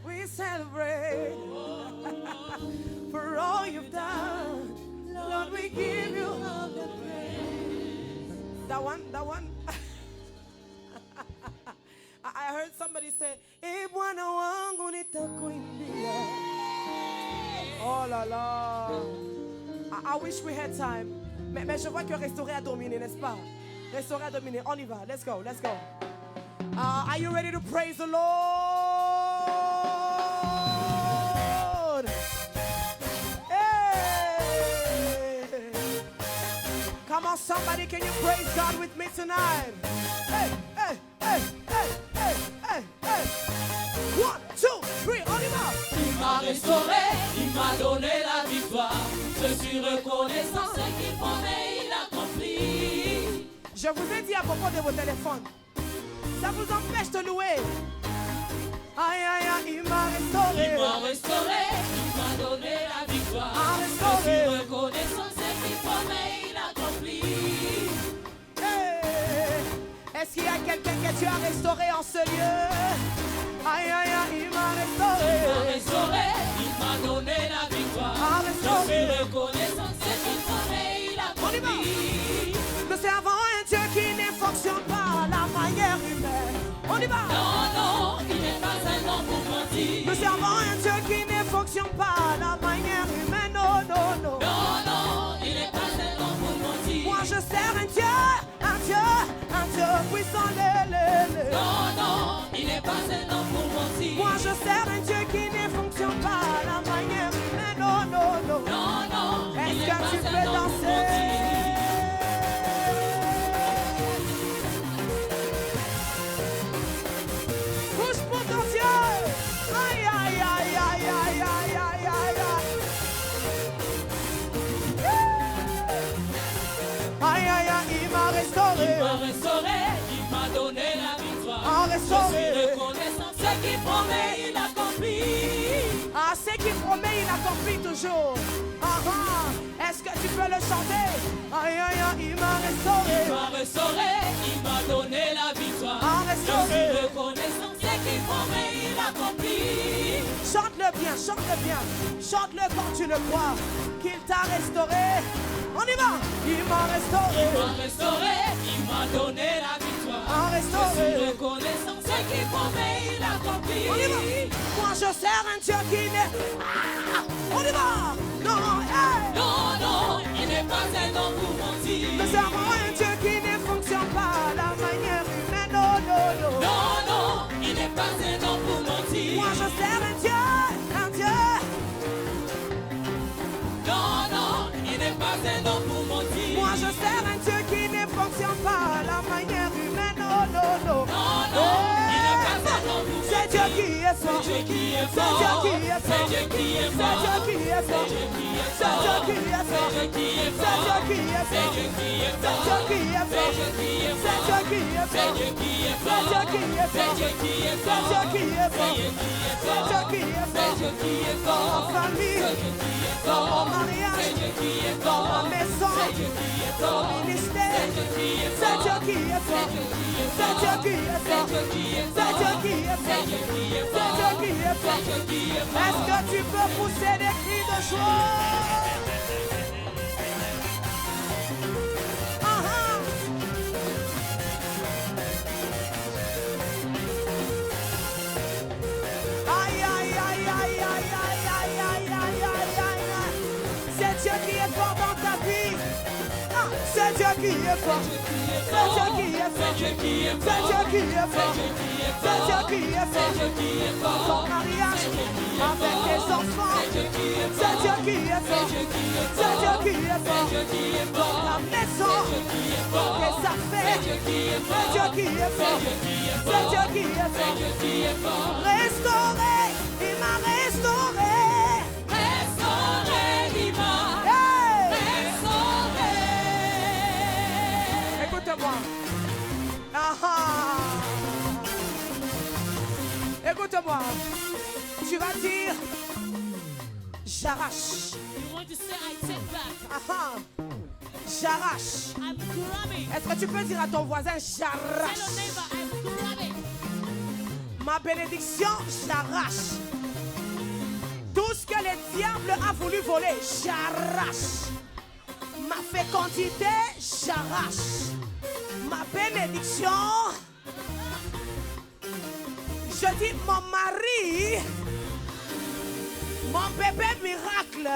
We celebrate for all you've done. Lord, we give you all the praise. That one. I heard somebody say, "E Bwana wangu nitakuimbia." Oh là là. I wish we had time. Mais je vois que Restaurer a dominé, n'est-ce pas? Restaurer a dominé. On y va. Let's go. Are you ready to praise the Lord? Hey! Come on, somebody, can you praise God with me tonight? Hey! 1, 2, 3, on y va! Il m'a restauré, il m'a donné la victoire. Je suis reconnaissant ce qu'il promet, il accomplit. Je vous ai dit à propos de vos téléphones, ça vous empêche de louer. Aïe, aïe, aïe, il m'a restauré. Il m'a restauré, il m'a donné la victoire. Je suis reconnaissant ce qu'il promet, il accomplit. Hey. Est-ce qu'il y a quelqu'un que tu as restauré en ce lieu? Aïe, aïe, aïe, il m'a restauré. Il m'a restauré, il m'a donné la victoire. Je suis reconnaissant ce qu'il promet, il accomplit. Nous servons un Dieu qui ne fonctionne pas à la manière humaine. On y va! Non, non, il n'est pas un homme pour mentir. Nous servons un Dieu qui ne fonctionne pas à la manière humaine. Non, non, non. Non, non, il n'est pas un homme pour mentir. Moi je sers un Dieu puissant. Non, non, il n'est pas un homme pour mentir. Moi je sers un Dieu qui ne fonctionne pas à la manière humaine. Non, non, non. Non, non, il Est-ce n'est que pas tu un peux homme pour danser? mentir. Bouge pour ton Dieu. Aïe, aïe, aïe, aïe, aïe, aïe, aïe, aïe, aïe. Aïe, aïe, aïe, il m'a restauré. Il m'a restauré, il m'a donné la victoire. Ah, Je restauré. suis reconnaissant, ce qu'il promet, il accomplit. Ah, ce qu'il promet, il accomplit toujours. Ah, ah. Est-ce que tu peux le chanter? Aïe, aïe, aïe, il m'a restauré. Il m'a restauré, il m'a donné la victoire. Ah, Je restauré. suis reconnaissant, ce qu'il promet, il accomplit. Chante-le bien, chante-le bien. Chante-le quand tu le crois. Qu'il t'a restauré. On y va. Il m'a restauré. Il m'a restauré, il m'a donné la victoire. Ah, Je restauré. suis reconnaissant, ce qu'il promet, il accomplit. On y va. Moi je sers un Dieu qui n'est... Ah, on y va. Non, hey. Non, non, il n'est pas un homme pour mentir. Nous servons un Dieu qui ne fonctionne pas à la manière humaine. Non, non, non. Non, non, il n'est pas un homme pour mentir. Moi je sers un Dieu, un Dieu. Non, non, il n'est pas un homme pour mentir. Moi je sers un Dieu qui ne fonctionne pas à la manière humaine. Non, non, non. Non, non, il n'est pas un homme pour mentir. C'est Dieu qui est fort. C'est Dieu qui est C'est Dieu fort. qui est C'est fort. Dieu qui est C'est fort. Dieu qui est fort. C'est Dieu qui est C'est fort. Dieu qui est fort. C'est Dieu qui est C'est fort. Dieu qui est C'est fort. Dieu qui est C'est fort. Dieu qui est fort. C'est Dieu qui est C'est fort. Dieu qui est C'est fort. Dieu qui est C'est fort. Dieu qui est fort. C'est Dieu qui est C'est fort. Dieu qui est fort. C'est Dieu qui est C'est fort. Dieu qui est fort. C'est Dieu qui est fort. Dans ma famille, C'est Dieu qui est dans fort. mon mariage, C'est Dieu qui est dans fort. ma maison, C'est Dieu qui est dans fort. mon ministère. C'est Dieu qui est C'est fort. Dieu qui est fort. C'est Dieu qui est fort. C'est Dieu qui est C'est fort. Dieu qui est fort. C'est Dieu qui est C'est fort. Dieu qui est fort. C'est Dieu qui est fort. Est-ce que tu peux pousser des cris de joie? Ah, ah. Aïe, aïe, aïe, aïe, aïe, aïe, aïe, aïe, aïe, aïe, aïe, aïe. C'est Dieu qui est fort dans ta vie. Ah, c'est Dieu qui est fort. C'est Dieu qui est fort. C'est Dieu qui est C'est fort. Dieu qui est fort. C'est Dieu qui est C'est fort. Dieu qui est fort. C'est Dieu qui est Ton fort. mariage avec tes enfants. C'est Dieu qui est fort. C'est Dieu qui est fort. C'est Dieu qui est C'est Dieu fort. qui est fort. C'est Dieu qui est Dans fort. ta maison, C'est Dieu qui est fort. tes affaires. C'est Dieu qui est C'est fort. Dieu qui est fort. C'est Dieu qui est C'est fort. Dieu qui est C'est fort. Dieu qui est fort. Restauré, il m'a restauré. Restauré, il m'a Hey! restauré. Écoute-moi. Ah ah. Écoute-moi. Tu vas dire, j'arrache. You want to say I take back? Ah ah. J'arrache. I'm grabbing. Est-ce que tu peux dire à ton voisin, Tell your j'arrache? neighbor I'm grabbing. Ma bénédiction, j'arrache. Tout ce que le diable a voulu voler, j'arrache. Ma fécondité, j'arrache. Ma bénédiction, je dis mon mari, mon bébé miracle.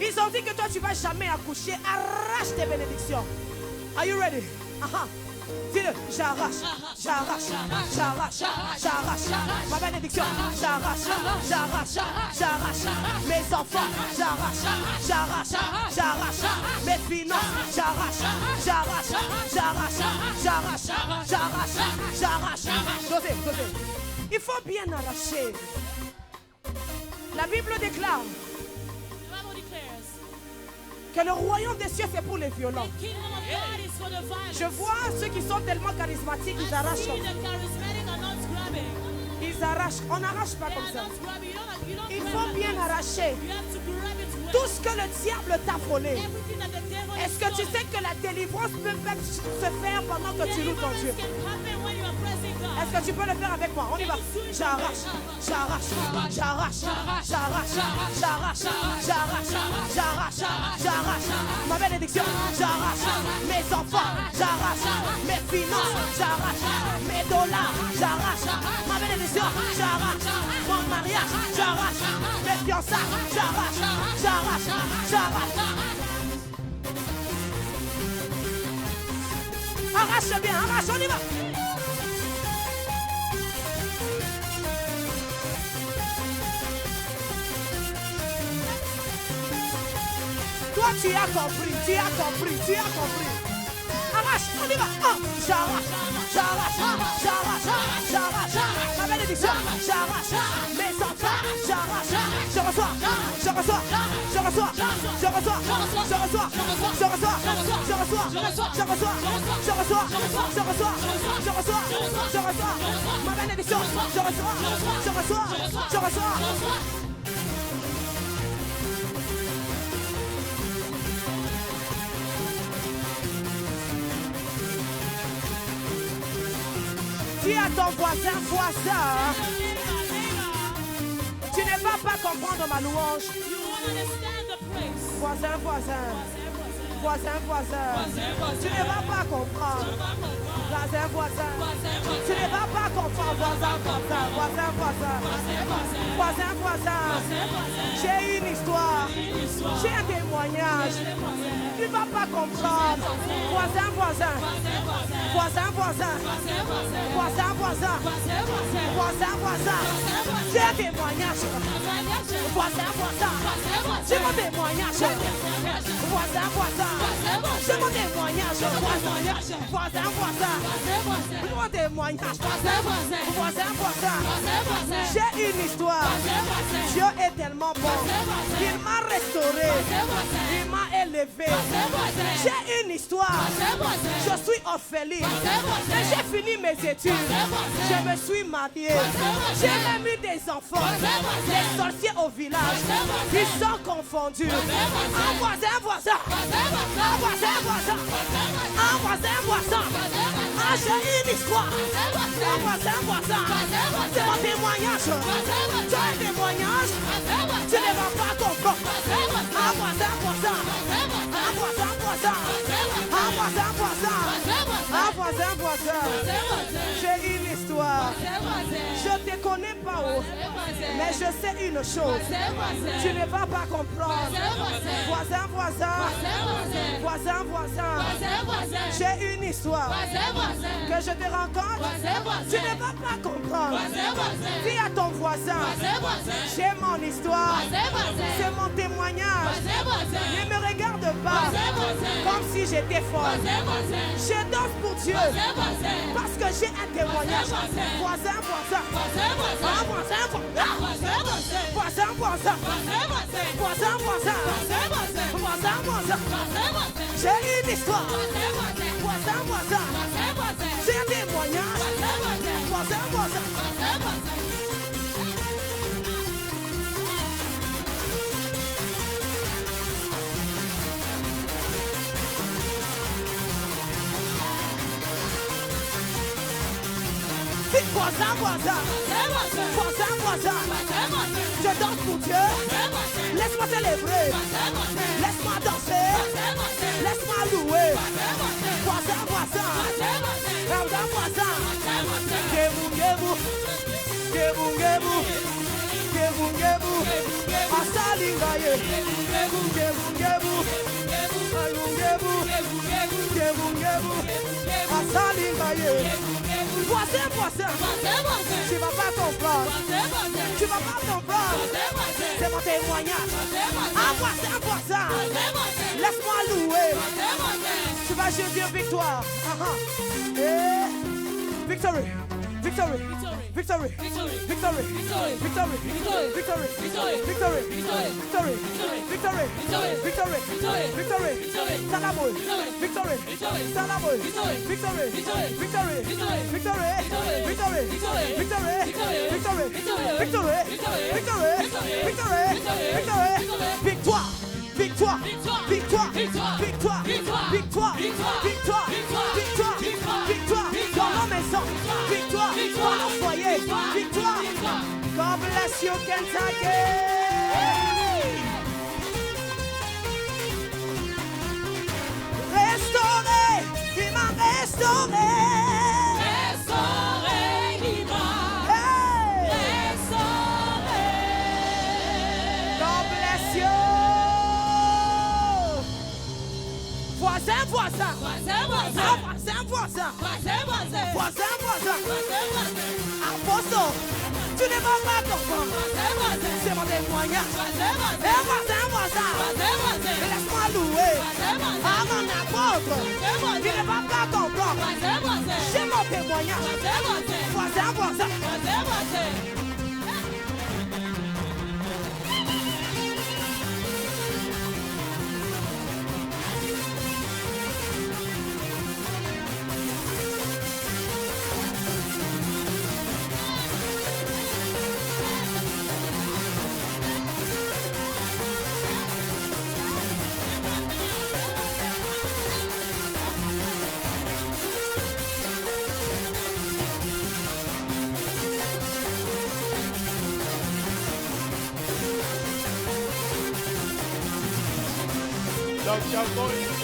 Ils ont dit que toi tu vas jamais accoucher. Arrache tes bénédictions. Are you ready? Dis-le, j'arrache, j'arrache, j'arrache, j'arrache, ma bénédiction, j'arrache, j'arrache, j'arrache, mes enfants, j'arrache, j'arrache, j'arrache, mes finances, j'arrache, j'arrache, j'arrache, j'arrache, j'arrache, j'arrache. Dosez, dosez. Il faut bien arracher. La Bible déclare que le royaume des cieux c'est pour les violents. Je vois ceux qui sont tellement charismatiques, ils arrachent comme ça. Ils arrachent, on n'arrache pas comme ça. Il faut bien arracher tout ce que le diable t'a volé. Est-ce que tu sais que la délivrance peut même se faire pendant que tu loues ton Dieu? Est-ce que tu peux le faire avec moi? On y va. J'arrache, j'arrache, j'arrache, j'arrache, j'arrache, j'arrache, j'arrache, j'arrache. Ma bénédiction, j'arrache. Mes enfants, j'arrache. Mes finances, j'arrache. Mes dollars, j'arrache. Ma bénédiction, j'arrache. Mon mariage, j'arrache. Mes fiançailles, j'arrache. J'arrache, j'arrache. Arrache bien, arrache, on y va. Toi, tu as compris, tu as compris, tu as compris. Arrache, on y va. J'arrache, j'arrache, j'arrache, j'arrache. Ma bénédiction, j'arrache. Mes enfants, j'arrache. Je reçois, je reçois, je reçois, je reçois, je reçois, je reçois, je reçois, je reçois, je reçois, je reçois, je reçois, je reçois, je reçois. Ma bénédiction, je reçois, je reçois, je reçois. Dis à ton voisin, tu ne vas pas comprendre ma louange. Voisin, tu ne vas pas comprendre. Voisin, tu ne vas pas comprendre. Voisin, j'ai une histoire, j'ai un témoignage. Tu ne vas pas comprendre. Voisin, j'ai un témoignage. Voisin, j'ai mon témoignage. Voisin, j'ai mon témoignage. Voisin, mon témoignage. Voisin, j'ai une histoire. Dieu est tellement bon. Il m'a restauré. Il m'a élevé. J'ai une histoire. Je suis orpheline. Et j'ai fini mes études. Je me suis marié. J'ai même eu des enfants. Les sorciers au village, ils sont confondus. Un voisin. J'ai une histoire. Un voisin. C'est mon témoignage. Tu as un témoignage. Tu ne vas pas comprendre. Un voisin. J'ai une histoire. Je ne te connais pas, mais je sais une chose. Tu ne vas pas comprendre. Voisin. J'ai une histoire. Que je te rencontre. Tu ne vas pas comprendre. Dis à ton voisin. J'ai mon histoire. C'est mon témoignage. Ne me regarde pas comme si j'étais folle. Je danse pour Dieu parce que j'ai un témoignage. Voisin. J'ai une histoire. Voisin. J'ai un témoignage. Voisin. Voisin, voisin. Voisin, voisin. Je danse pour Dieu. Laisse-moi célébrer. Laisse-moi danser. Laisse-moi louer. Voisin, voisin. Voisin, voisin. Gebou, gebou. Gebou, gebou. Gebou, gebou. Asalingaye. Gebou, gebou. Gebou, gebou. Gebou, gebou. Asalingaye. Voisin, voisin. Tu vas pas comprendre. Tu vas pas comprendre. C'est mon témoignage. Ah, voisin, voisin. Laisse-moi louer. Tu vas juste dire victoire. Eh. Victory. Victory. Victory. Victory. Victory. Victory. Victory. Victory. Victory. Victory. Victory. Salamoy. Victory. Salamoy. Victory. Victory. Victory. Victory. Victory. Victory. Victory. Victory. Victory. Victoire. Victoire. Victoire. Victoire. Victoire. Victoire. Victoire. Victoire. Victoire. Dans nos maisons. Victoire. Dans nos foyers. Victoire. God bless you, Kentucky. Restauré, il m'a restauré. Restauré, il m'a restauré. God bless you. Voisin, voisin. Voisin, voisin. Ah, voisin, voisin. Voisin, voisin. Voisin, voisin. Voisin, voisin. Apostle, tu ne vas pas comprendre. Voisin, voisin. C'est mon témoignage. Voisin, Eh, voisin. voisin, voisin. Voisin, voisin. Laisse-moi louer. Voisin, voisin. Ah, mon apôtre. Tu ne vas pas comprendre. Voisin, voisin. C'est mon témoignage. Voisin, voisin. Voisin, voisin. Voisin, voisin. Dr. Boy.